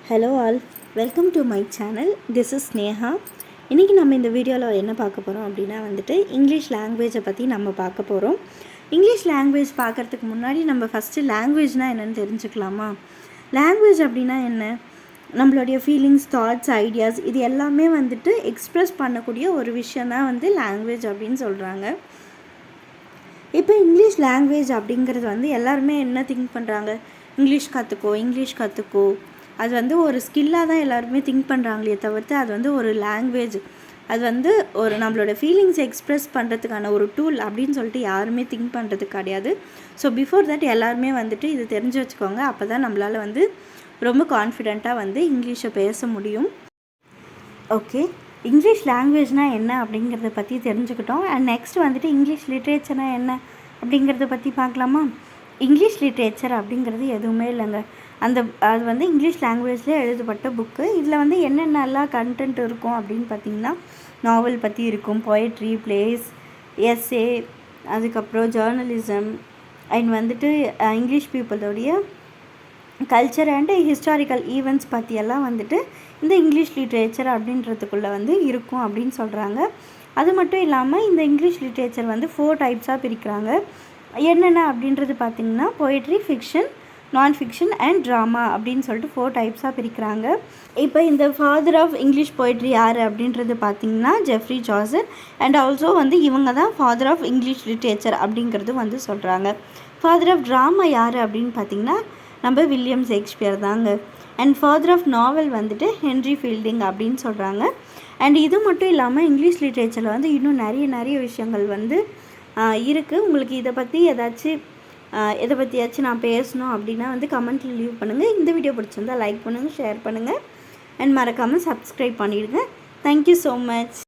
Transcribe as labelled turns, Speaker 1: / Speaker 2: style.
Speaker 1: Hello all, welcome to my channel. This is Sneha. இன்றைக்கி நம்ம இந்த வீடியோவில் என்ன பார்க்க போகிறோம் அப்படின்னா இங்கிலீஷ் லாங்குவேஜை பற்றி நம்ம பார்க்க போகிறோம். இங்கிலீஷ் லாங்குவேஜ் பார்க்குறதுக்கு முன்னாடி நம்ம ஃபஸ்ட்டு லாங்குவேஜ்னால் என்னென்னு தெரிஞ்சுக்கலாமா? லாங்குவேஜ் அப்படின்னா என்ன? நம்மளுடைய ஃபீலிங்ஸ், தாட்ஸ், ஐடியாஸ் இது எல்லாமே எக்ஸ்ப்ரெஸ் பண்ணக்கூடிய ஒரு விஷயந்தான் லாங்குவேஜ் அப்படின்னு சொல்கிறாங்க. இப்போ இங்கிலீஷ் லாங்குவேஜ் அப்படிங்கிறது எல்லாருமே என்ன திங்க் பண்ணுறாங்க? இங்கிலீஷ் கற்றுக்கோ அது ஒரு ஸ்கில்லாக தான் எல்லாருமே திங்க் பண்ணுறாங்களே தவிர்த்து அது ஒரு லாங்குவேஜ், அது ஒரு நம்மளோட ஃபீலிங்ஸ் எக்ஸ்ப்ரெஸ் பண்ணுறதுக்கான ஒரு டூல் அப்படின்னு சொல்லிட்டு யாருமே திங்க் பண்ணுறது கிடையாது. ஸோ பிஃபோர் தட் எல்லாருமே இது தெரிஞ்சு வச்சுக்கோங்க. அப்போ தான் நம்மளால் ரொம்ப கான்ஃபிடெண்ட்டாக இங்கிலீஷை பேச முடியும். ஓகே, இங்கிலீஷ் லாங்குவேஜ்னால் என்ன அப்படிங்கிறத பற்றி தெரிஞ்சுக்கிட்டோம். அண்ட் நெக்ஸ்ட் இங்கிலீஷ் லிட்ரேச்சர்னால் என்ன அப்படிங்கிறத பற்றி பார்க்கலாமா? இங்கிலீஷ் லிட்ரேச்சர் அப்படிங்கிறது எதுவுமே இல்லைங்க. அது இங்கிலீஷ் லாங்குவேஜ்லேயே எழுதப்பட்ட புக்கு. இதில் என்னென்னலாம் கண்டென்ட் இருக்கும் அப்படின்னு பார்த்திங்கன்னா, நாவல் பற்றி இருக்கும், பொயட்ரி, பிளேஸ், எஸ்ஸே, அதுக்கப்புறம் ஜேர்னலிசம் அண்ட் இங்கிலீஷ் பீப்புளோடைய கல்ச்சர் அண்டு ஹிஸ்டாரிக்கல் ஈவெண்ட்ஸ் பற்றியெல்லாம் இந்த இங்கிலீஷ் லிட்ரேச்சர் அப்படின்றதுக்குள்ளே இருக்கும் அப்படின்னு சொல்கிறாங்க. அது மட்டும் இல்லாமல் இந்த இங்கிலீஷ் லிட்ரேச்சர் 4 டைப்ஸாக பிரிக்கிறாங்க. என்னென்ன அப்படின்றது பார்த்திங்கன்னா, பொயட்ரி, ஃபிக்ஷன், நான் ஃபிக்ஷன் அண்ட் ட்ராமா அப்படின்னு சொல்லிட்டு 4 டைப்ஸாக பிரிக்கிறாங்க. இப்போ இந்த ஃபாதர் ஆஃப் இங்கிலீஷ் பொயட்ரி யார் அப்படின்றது பார்த்திங்கன்னா ஜெஃப்ரி சாசர். அண்ட் ஆல்சோ இவங்க தான் ஃபாதர் ஆஃப் இங்கிலீஷ் லிட்ரேச்சர் அப்படிங்கிறது சொல்கிறாங்க. ஃபாதர் ஆஃப் ட்ராமா யார் அப்படின்னு பார்த்திங்கன்னா நம்ம வில்லியம் ஷேக்ஸ்பியர் தாங்க. And father of novel Henry Fielding அப்படின்னு சொல்கிறாங்க. அண்ட் இது மட்டும் இல்லாமல் இங்கிலீஷ் லிட்ரேச்சரில் இன்னும் நிறைய விஷயங்கள் இருக்குது. உங்களுக்கு இதை பற்றியாச்சும் நான் பேசணும் அப்படின்னா கமெண்ட்டில் லீவ் பண்ணுங்கள். இந்த வீடியோ பிடிச்சிருந்தால் லைக் பண்ணுங்கள், ஷேர் பண்ணுங்கள் அண்ட் மறக்காமல் சப்ஸ்கிரைப் பண்ணிவிடுங்க. Thank you so much.